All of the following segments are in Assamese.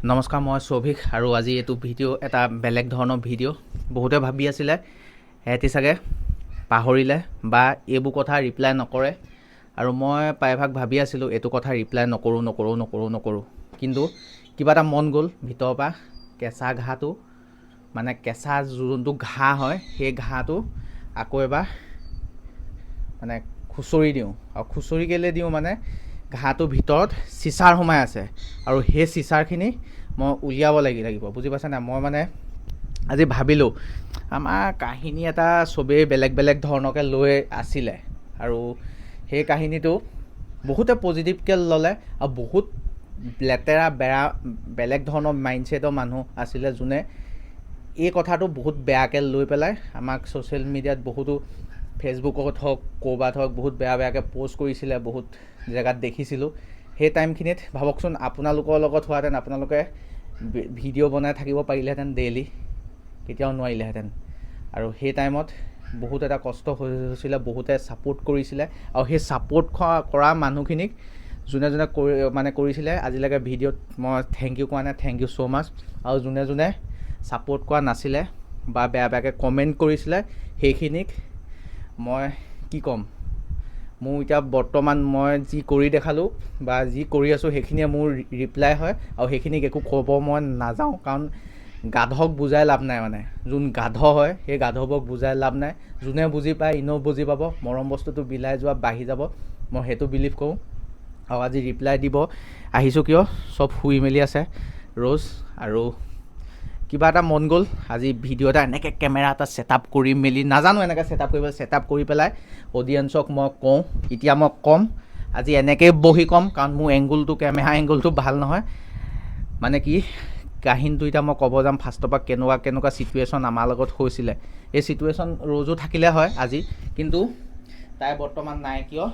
নমস্কাৰ, মই সৌভিক আৰু আজি এইটো ভিডিঅ' এটা বেলেগ ধৰণৰ ভিডিঅ'। বহুতে ভাবি আছিলে এহেঁতি চাগে পাহৰিলে বা এইবোৰ কথা ৰিপ্লাই নকৰে, আৰু মই প্ৰায়ভাগ ভাবি আছিলোঁ এইটো কথা ৰিপ্লাই নকৰোঁ। কিন্তু কিবা এটা মন গ'ল ভিতৰৰ পৰা, কেঁচা ঘাঁটো মানে কেঁচা যোনটো ঘাঁহ হয় সেই ঘাঁহটো আকৌ এবাৰ মানে খুচৰি দিওঁ। আৰু খুচৰি কেলৈ দিওঁ মানে ঘাঁহটোৰ ভিতৰত চিচাৰ সোমাই আছে আৰু সেই চিচাৰখিনি মই উলিয়াব লাগিব, বুজি পাইছে নাই? মই মানে আজি ভাবিলোঁ আমাৰ কাহিনী এটা চবেই বেলেগ ধৰণকৈ লৈ আছিলে, আৰু সেই কাহিনীটো বহুতে পজিটিভকৈ ল'লে আৰু বহুত লেতেৰা বেলেগ ধৰণৰ মাইণ্ডছেটৰ মানুহ আছিলে যোনে এই কথাটো বহুত বেয়াকৈ লৈ পেলাই আমাক ছ'চিয়েল মিডিয়াত বহুতো ফেচবুকত হওক ক'ৰবাত হওক বহুত বেয়াকৈ প'ষ্ট কৰিছিলে, বহুত জেগাত দেখিছিলোঁ। সেই টাইমখিনিত ভাবকচোন আপোনালোকৰ লগত হোৱাহেঁতেন আপোনালোকে ভিডিঅ' বনাই থাকিব পাৰিলেহেঁতেন ডেইলি, কেতিয়াও নোৱাৰিলেহেঁতেন। আৰু সেই টাইমত বহুত এটা কষ্ট হৈছিলে, বহুতে ছাপোৰ্ট কৰিছিলে, আৰু সেই ছাপোৰ্ট কৰা মানুহখিনিক যোনে কৰিছিলে আজিলৈকে ভিডিঅ'ত মই থেংক ইউ কোৱা নাই, থেংক ইউ ছ' মাছ। আৰু যোনে ছাপোৰ্ট কৰা নাছিলে বা বেয়াকৈ কমেণ্ট কৰিছিলে সেইখিনিক মই কি ক'ম, মোৰ এতিয়া বৰ্তমান মই যি কৰি দেখালোঁ বা যি কৰি আছোঁ সেইখিনিয়ে মোৰ ৰিপ্লাই হয়, আৰু সেইখিনিক একো ক'ব মই নাযাওঁ, কাৰণ গাধক বুজাই লাভ নাই। মানে যোন গাধ হয় সেই গাধবোৰক বুজাই লাভ নাই, যোনে বুজি পায় এনেও বুজি পাব, মৰম বস্তুটো বিলাই যোৱা বাঢ়ি যাব, মই সেইটো বিলিভ কৰোঁ। আৰু আজি ৰিপ্লাই দিব আহিছোঁ কিয়, চব শুই মেলি আছে ৰ'জ, আৰু কিবা এটা মন গ'ল আজি ভিডিঅ' এটা এনেকৈ কেমেৰা এটা ছেটআপ কৰি মেলি, নাজানো এনেকৈ ছেটআপ কৰি পেলাই অডিয়েঞ্চক মই কওঁ। এতিয়া মই ক'ম আজি এনেকৈ বহি ক'ম, কাৰণ মোৰ কেমেৰা এংগুলটো ভাল নহয়। মানে কি কাহিনীটো এতিয়া মই ক'ব যাম ফাৰ্ষ্টৰ পৰা কেনেকুৱা ছিটুৱেশ্যন আমাৰ লগত হৈছিলে। এই ছিটুৱেশ্যন ৰ'জো থাকিলে হয় আজি, কিন্তু তাই বৰ্তমান নাই, কিয়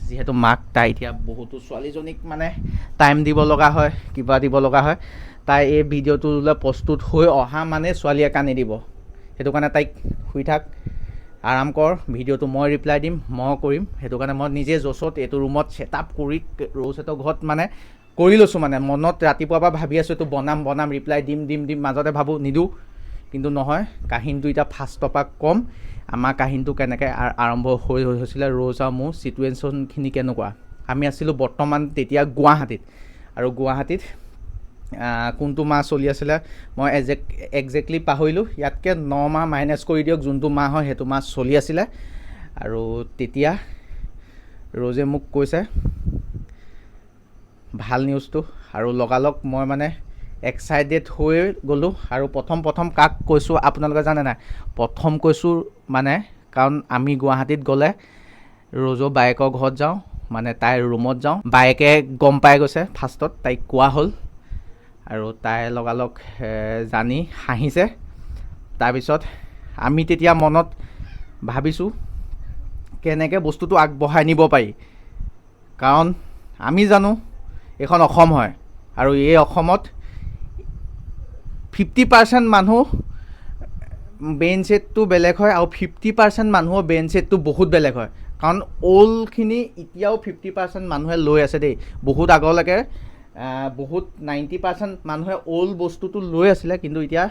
যিহেতু মাক তাই এতিয়া বহুতো ছোৱালীজনীক মানে টাইম দিব লগা হয়, কিবা দিব লগা হয়। তাই এই ভিডিঅ'টোলৈ প্ৰস্তুত হৈ অহা মানে ছোৱালীয়ে কান্দি দিব, সেইটো কাৰণে তাইক শুই থাক, আৰাম কৰ, ভিডিঅ'টো মই ৰিপ্লাই দিম, মই কৰিম। সেইটো কাৰণে মই নিজে জ'চত এইটো ৰুমত ছেটআপ কৰি ৰ'জহঁতৰ ঘৰত মানে কৰি লৈছোঁ। মানে মনত ৰাতিপুৱাৰ পৰা ভাবি আছোঁ এইটো বনাম ৰিপ্লাই দিম, মাজতে ভাবোঁ নিদিওঁ, কিন্তু নহয়। কাহিনীটো এতিয়া ফাৰ্ষ্টৰ পৰা ক'ম, আমাৰ কাহিনীটো কেনেকৈ আৰম্ভ হৈছিলে, ৰ'জ আৰু মোৰ ছিটুৱেশ্যনখিনি কেনেকুৱা। আমি আছিলোঁ বৰ্তমান তেতিয়া গুৱাহাটীত, আৰু গুৱাহাটীত কোনটো মাহ চলি আছিলে মই একজেক্টলি পাহৰিলোঁ, ইয়াতকৈ 9 মাহ মাইনাছ কৰি দিয়ক, যোনটো মাহ হয় সেইটো মাহ চলি আছিলে। আৰু তেতিয়া ৰ'জে মোক কৈছে ভাল নিউজটো, আৰু লগালগ মই মানে এক্সাইটেড হৈ গ'লোঁ। আৰু প্ৰথম কাক কৈছোঁ আপোনালোকে জানে নাই? প্ৰথম কৈছোঁ মানে কাৰণ আমি গুৱাহাটীত গ'লে ৰ'জৰ বায়েকৰ ঘৰত যাওঁ, মানে তাইৰ ৰুমত যাওঁ। বায়েকে গম পাই গৈছে ফাৰ্ষ্টত, তাইক কোৱা হ'ল, আৰু তাই লগালগ জানি হাঁহিছে। তাৰপিছত আমি তেতিয়া মনত ভাবিছোঁ কেনেকৈ বস্তুটো আগবঢ়াই নিব পাৰি, কাৰণ আমি জানো এইখন অসম হয়, আৰু এই অসমত 50% মানুহ ব্ৰেইন ছেটটো বেলেগ হয়, আৰু 50% মানুহৰ ব্ৰেইন ছেটটো বহুত বেলেগ হয়। কাৰণ অল্ডখিনি এতিয়াও 50% মানুহে লৈ আছে দেই, বহুত আগলৈকে বহুত 90% মানুহে অল্ড বস্তুটো লৈ আছিলে, কিন্তু এতিয়া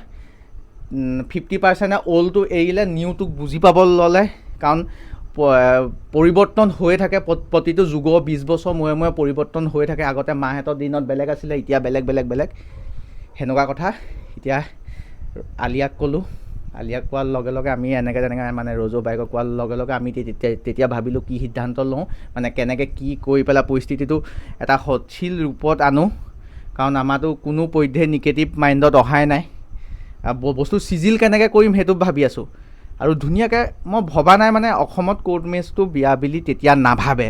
50%ে অল্ডটো এৰিলে, নিউটোক বুজি পাব ল'লে। কাৰণ পৰিৱৰ্তন হৈ থাকে প্ৰতিটো যুগৰ 20 বছৰ মূৰে পৰিৱৰ্তন হৈ থাকে। আগতে মাহঁতৰ দিনত বেলেগ আছিলে, এতিয়া বেলেগ সেনেকুৱা কথা। এতিয়া আলিয়াক ক'লোঁ, আলিয়াক কোৱাৰ লগে লগে আমি এনেকৈ মানে ৰ'জৰ বায়েকক কোৱাৰ লগে লগে আমি তেতিয়া ভাবিলোঁ কি সিদ্ধান্ত লওঁ, মানে কেনেকৈ কি কৰি পেলাই পৰিস্থিতিটো এটা সঠিক ৰূপত আনো। কাৰণ আমাৰতো কোনো পধ্যে নিগেটিভ মাইণ্ডত অহাই নাই, বস্তু চিজিল কেনেকৈ কৰিম সেইটো ভাবি আছোঁ। আৰু ধুনীয়াকৈ মই ভবা নাই মানে অসমত কোৰ্ট মেচটো বিয়া বুলি তেতিয়া নাভাবে।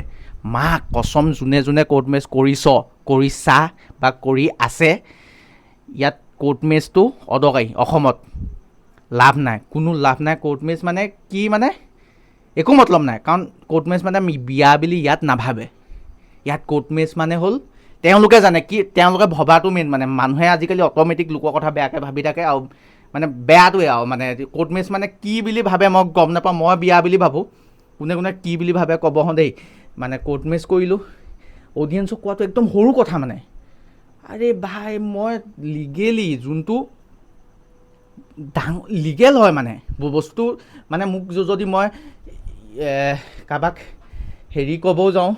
মা কচম, যোনে কোৰ্ট মেচ কৰিছা বা কৰি আছে, ইয়াত কোৰ্ট মেচটো অদৰকাৰী। অসমত লাভ নাই, কোনো লাভ নাই। কোৰ্ট মেচ মানে কি, মানে একো মতলব নাই, কাৰণ কোৰ্ট মেচ মানে বিয়া বুলি ইয়াত নাভাবে। ইয়াত কোৰ্ট মেচ মানে হ'ল তেওঁলোকে জানে কি, তেওঁলোকে ভবাটো মেইন। মানে মানুহে আজিকালি অট'মেটিক লোকৰ কথা বেয়াকৈ ভাবি থাকে, আৰু মানে বেয়াটোৱে আৰু মানে কোৰ্ট মেচ মানে কি বুলি ভাবে মই গম নাপাওঁ। মই বিয়া বুলি ভাবোঁ, কোনে কি বুলি ভাবে ক'ব দেই। মানে কোৰ্ট মেচ কৰিলোঁ, অডিয়েঞ্চক কোৱাটো একদম সৰু কথা মানে। আৰে ভাই মই লিগেলি যোনটো লিগেল হয় মানে বস্তু মানে মোক যদি মই কাৰোবাক হেৰি ক'বও যাওঁ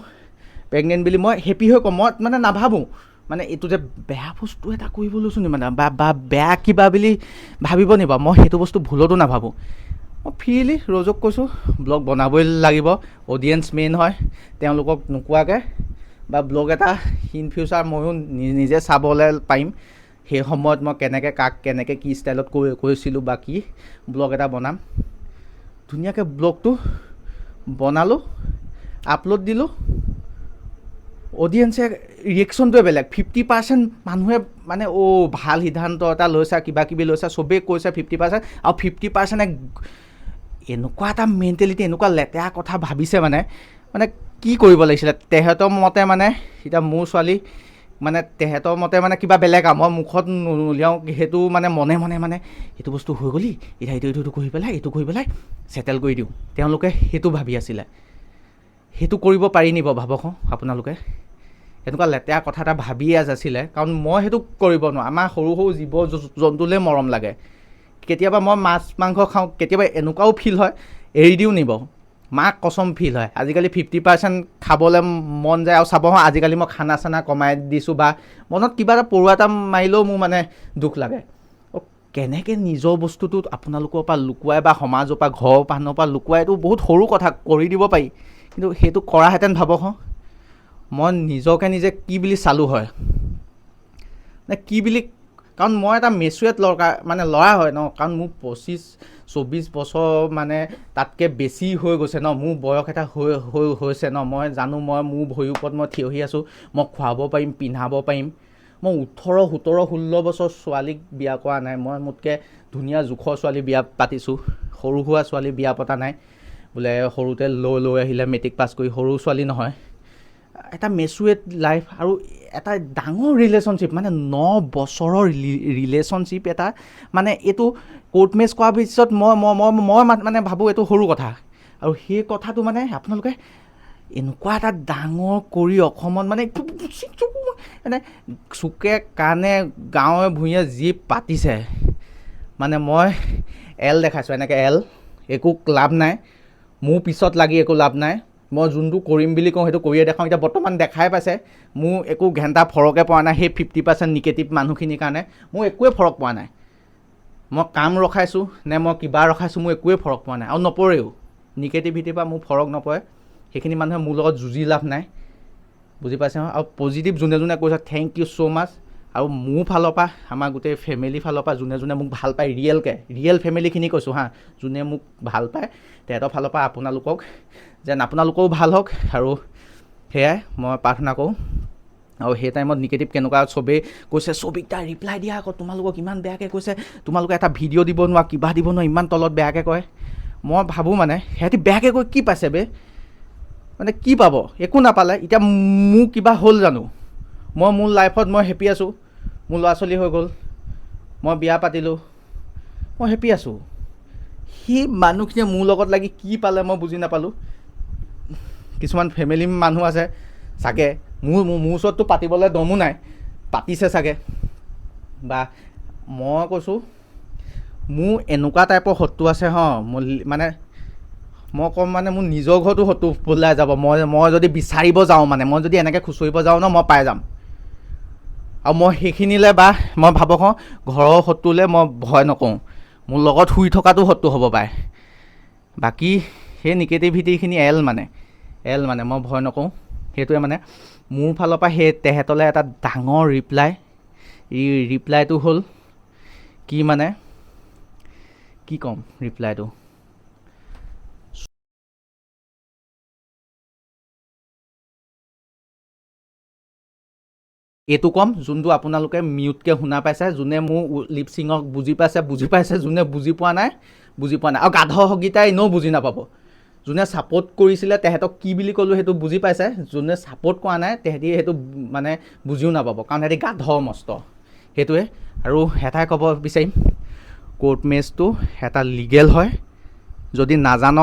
প্ৰেগনেণ্ট বুলি মই হেপী হৈ ক'ম, মই মানে নাভাবোঁ মানে এইটো যে বেয়া বস্তু এটা কৰিব লৈছোঁ নি মানে বা বেয়া কিবা বুলি ভাবিব নি বাৰু, মই সেইটো বস্তু ভুলতো নাভাবোঁ। মই ফ্ৰীলি ৰ'জক কৈছোঁ ব্লগ বনাবই লাগিব, অডিয়েঞ্চ মেইন হয়, তেওঁলোকক নোকোৱাকৈ বা ব্লগ এটা ইন ফিউচাৰ ময়ো নিজে চাবলৈ পাৰিম, সেই সময়ত মই কেনেকৈ কাক কেনেকৈ কি ষ্টাইলত কৈছিলোঁ বা কি ব্লগ এটা বনাম। ধুনীয়াকৈ ব্লগটো বনালোঁ, আপলোড দিলোঁ, অডিয়েঞ্চে ৰিয়েকশ্যনটোৱে বেলেগ। 50% মানুহে মানে ভাল সিদ্ধান্ত এটা লৈছা, কিবা কিবি লৈছা, চবেই কৈছে 50%, আৰু 50%এ এনেকুৱা এটা মেণ্টেলিটি, এনেকুৱা লেতেৰা কথা ভাবিছে মানে কি কৰিব লাগিছিলে তেহেঁতৰ মতে মানে। এতিয়া মোৰ ছোৱালী মানে তেহেঁতৰ মতে মানে কিবা বেলেগ আৰু মই মুখত নুলিয়াওঁ, সেইটো মানে মনে মনে মানে এইটো বস্তু হৈ গ'লি, এতিয়া এইটো কৰি পেলাই ছেটেল কৰি দিওঁ, তেওঁলোকে সেইটো ভাবি আছিলে। সেইটো কৰিব পাৰি নি বাৰু ভাবক আপোনালোকে, এনেকুৱা লেতেৰা কথা এটা ভাবিয়ে আছিলে। কাৰণ মই সেইটো কৰিব নোৱাৰোঁ, আমাৰ সৰু সৰু জীৱ জন্তুলৈ মৰম লাগে। কেতিয়াবা মই মাছ মাংস খাওঁ, কেতিয়াবা এনেকুৱাও ফিল হয় এৰি দিওঁ নি বাৰু, মাক কচম ফিল হয়। আজিকালি 50% খাবলৈ মন যায়, আৰু চাব আজিকালি মই খানা চানা কমাই দিছোঁ বা মনত কিবা এটা পৰুৱা এটা মাৰিলেও মোৰ মানে দুখ লাগে। কেনেকৈ নিজৰ বস্তুটো আপোনালোকৰ পৰা লুকুৱাই বা সমাজৰ পৰা ঘৰৰ মানুহৰ পৰা লুকুৱাই, এইটো বহুত সৰু কথা, কৰি দিব পাৰি, কিন্তু সেইটো কৰাহেঁতেন ভাবক মই নিজকে নিজে কি বুলি চালোঁ হয় নে কি বুলি। কাৰণ মই এটা মেচুৱেট ল'ৰা হয় ন, কাৰণ মোৰ 25-24 বছৰ মানে তাতকৈ বেছি হৈ গৈছে ন, মোৰ বয়স এটা হৈছে ন। মই জানো মই মোৰ ভৰিৰ ওপৰত মই থিয় হৈ আছোঁ, মই খুৱাব পাৰিম, পিন্ধাব পাৰিম। মই 18, 17, 16 বছৰ ছোৱালীক বিয়া কৰা নাই, মই মোতকৈ ধুনীয়া জোখৰ ছোৱালী বিয়া পাতিছোঁ, সৰু সুৰা ছোৱালী বিয়া পতা নাই বোলে সৰুতে লৈ আহিলে মেট্ৰিক পাছ কৰি, সৰু ছোৱালী নহয়। এটা মেচুৱেট লাইফ আৰু এটা ডাঙৰ ৰিলেশ্যনশ্বিপ, মানে 9 বছৰৰ ৰিলেশ্যনশ্বিপ এটা, মানে এইটো কোৰ্ট মেচ কৰাৰ পিছত মই মানে ভাবোঁ এইটো সৰু কথা। আৰু সেই কথাটো মানে আপোনালোকে এনেকুৱা এটা ডাঙৰ কৰি অসমত মানে চুকে কাণে গাঁৱে ভূঞে যি পাতিছে, মানে মই দেখাইছোঁ এনেকৈ একো লাভ নাই, মোৰ পিছত লাগি একো লাভ নাই। মই যোনটো কৰিম বুলি কওঁ সেইটো কৰিয়ে দেখাওঁ। এতিয়া বৰ্তমান দেখাই পাইছে মোৰ একো ঘণ্টা ফৰকে পৰা নাই, সেই 50% নিগেটিভ মানুহখিনিৰ কাৰণে মোৰ একোৱে ফৰক পৰা নাই। মই কাম ৰখাইছোঁ নে মই কিবা ৰখাইছোঁ, মোৰ একোৱে ফৰক পৰা নাই, আৰু নপৰেও। নিগেটিভিটিৰ পৰা মোৰ ফৰক নপৰে, সেইখিনি মানুহে মোৰ লগত যুঁজি লাভ নাই, বুজি পাইছে নহয়। আৰু পজিটিভ যোনে যোনে কৈছে থেংক ইউ ছ' মাছ। আৰু মোৰ ফালৰ পৰা, আমাৰ গোটেই ফেমিলি ফালৰ পৰা যোনে যোনে মোক ভাল পায়, ৰিয়েল ফেমিলিখিনি কৈছোঁ যোনে মোক ভাল পায়, তেহেঁতৰ ফালৰ পৰা আপোনালোকক যেন আপোনালোকেও ভাল হওক, আৰু সেয়াই মই প্ৰাৰ্থনা কৰোঁ। আৰু সেই টাইমত নিগেটিভ কেনেকুৱা চবেই কৈছে, ছবিটা ৰিপ্লাই দিয়া আকৌ, তোমালোকক ইমান বেয়াকৈ কৈছে, তোমালোকে এটা ভিডিঅ' দিব নোৱাৰা, কিবা দিব নোৱাৰা, ইমান তলত বেয়াকৈ কয়। মই ভাবোঁ মানে সিহঁতি বেয়াকৈ কৈ কি পাইছে মানে কি পাব, একো নাপালে। এতিয়া মোৰ কিবা হ'ল জানো, মই মোৰ লাইফত মই হেপী আছোঁ, মোৰ ল'ৰা ছোৱালী হৈ গ'ল, মই বিয়া পাতিলোঁ, মই হেপী আছোঁ। সেই মানুহখিনিয়ে মোৰ লগত লাগি কি পালে মই বুজি নাপালোঁ। কিছুমান ফেমিলি মানুহ আছে চাগে, মোৰ ওচৰততো পাতিবলৈ দমো নাই, পাতিছে চাগে। বা মই কৈছোঁ মোৰ এনেকুৱা টাইপৰ শত্ৰু আছে মানে মই ক'ম মানে মোৰ নিজৰ ঘৰতো শত্ৰু ওলাই যাব। মই যদি বিচাৰিব যাওঁ, মানে মই যদি এনেকৈ খুচৰিব যাওঁ ন, মই পাই যাম। আৰু মই সেইখিনিলৈ বা মই ভাবক ঘৰৰ শত্ৰুলৈ মই ভয় নকৰোঁ, মোৰ লগত শুই থকাটো শত্ৰু হ'ব পাৰে। বাকী সেই নিগেটিভিটিখিনি মানে মই ভয় নকৰোঁ। সেইটোৱে মানে মোৰ ফালৰ পৰা সেই তেহেঁতলৈ এটা ডাঙৰ ৰিপ্লাইটো হ'ল কি, মানে কি ক'ম ৰিপ্লাইটো, এইটো ক'ম যোনটো আপোনালোকে মিউটকৈ শুনা পাইছে, যোনে মোৰ লিপচিঙক বুজি পাইছে, যোনে বুজি পোৱা নাই। আৰু গাধকেইটাই এনেও বুজি নাপাব। যোনে ছাপোৰ্ট কৰিছিলে তেহেঁতক কি বুলি ক'লোঁ সেইটো বুজি পাইছে, যোনে ছাপোৰ্ট কৰা নাই তেহেঁতি সেইটো মানে বুজিও নাপাব, কাৰণ সিহঁতি গাধ মস্ত। সেইটোৱে। আৰু এটাই ক'ব বিচাৰিম, কোৰ্ট মেচটো এটা লিগেল হয়। যদি নাজান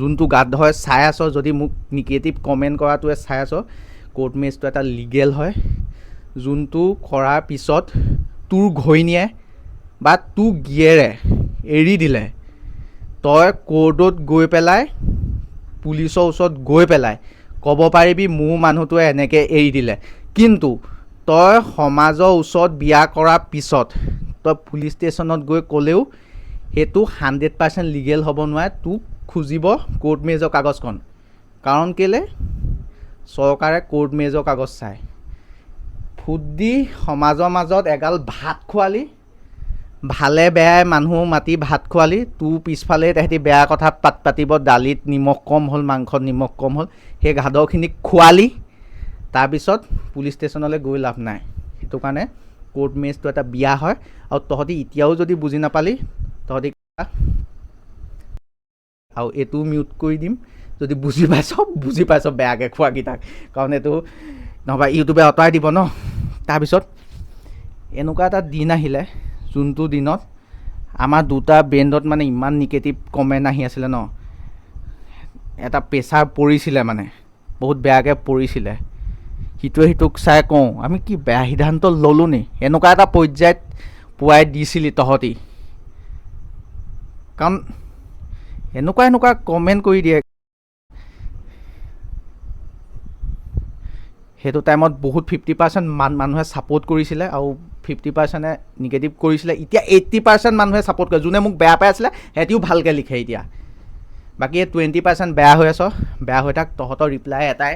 যোনটো গাধই চাই আছ, যদি মোক নিগেটিভ কমেণ্ট কৰাটোৱে চাই আছ, কোৰ্ট মেচটো এটা লিগেল হয়। যোনটো কৰাৰ পিছত তোৰ ঘৈণীয়ে বা তোৰ গিয়েৰে এৰি দিলে, তই কোৰ্টত গৈ পেলাই পুলিচৰ ওচৰত গৈ পেলাই ক'ব পাৰিবি মোৰ মানুহটোৱে এনেকৈ এৰি দিলে। কিন্তু তই সমাজৰ ওচৰত বিয়া কৰাৰ পিছত তই পুলিচ ষ্টেচনত গৈ ক'লেও সেইটো 100% লিগেল হ'ব নোৱাৰে। তোক খুজিব কোৰ্ট মেৰেজৰ কাগজখন। কাৰণ কেলে? চৰকাৰে কোৰ্ট মেৰেজৰ কাগজ চায়। ফুট দি সমাজৰ মাজত এগাল ভাত খোৱালি, ভালে বেয়াই মানুহ মাতি ভাত খোৱালি, তোৰ পিছফালে তেহেঁতি বেয়া কথা পাতিব, দালিত নিমখ কম হ'ল, মাংসত নিমখ কম হ'ল, সেই গাধখিনিক খোৱালি, তাৰপিছত পুলিচ ষ্টেচনলৈ গৈ লাভ নাই। সেইটো কাৰণে কোৰ্ট মেৰেজটো এটা বিয়া হয়। আৰু তহঁতি এতিয়াও যদি বুজি নাপালি, তহঁতি আৰু এইটো মিউট কৰি দিম যদি বুজি পাইছ বেয়াকৈ খোৱাকেইটাক, কাৰণ এইটো নহ'বা ইউটিউবে আঁতৰাই দিব ন। তাৰপিছত এনেকুৱা এটা দিন আহিলে যোনটো দিনত আমাৰ দুটা ব্ৰেণ্ডত মানে ইমান নিগেটিভ কমেণ্ট আহি আছিলে ন, এটা প্ৰেছাৰ পৰিছিলে, মানে বহুত বেয়াকৈ পৰিছিলে। সিটোৱে সিটোক চাই কওঁ আমি কি বেয়া সিদ্ধান্ত ল'লোঁ নি, এনেকুৱা এটা পৰ্যায়ত পোৱাই দিছিলি তহঁতি। কাৰণ এনেকুৱা কমেণ্ট কৰি দিয়ে। সেইটো টাইমত বহুত 50% মানুহে ছাপোৰ্ট কৰিছিলে আৰু 50%ে নিগেটিভ কৰিছিলে। এতিয়া 80% মানুহে ছাপোৰ্ট কৰে। যোনে মোক বেয়া পাই আছিলে সিহঁতিও ভালকৈ লিখে এতিয়া। বাকী 20% বেয়া হৈ আছ, বেয়া হৈ থাক। তহঁতৰ ৰিপ্লাই এটাই,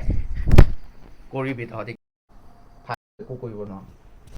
কৰিবি তহঁতি, একো কৰিব নোৱাৰ।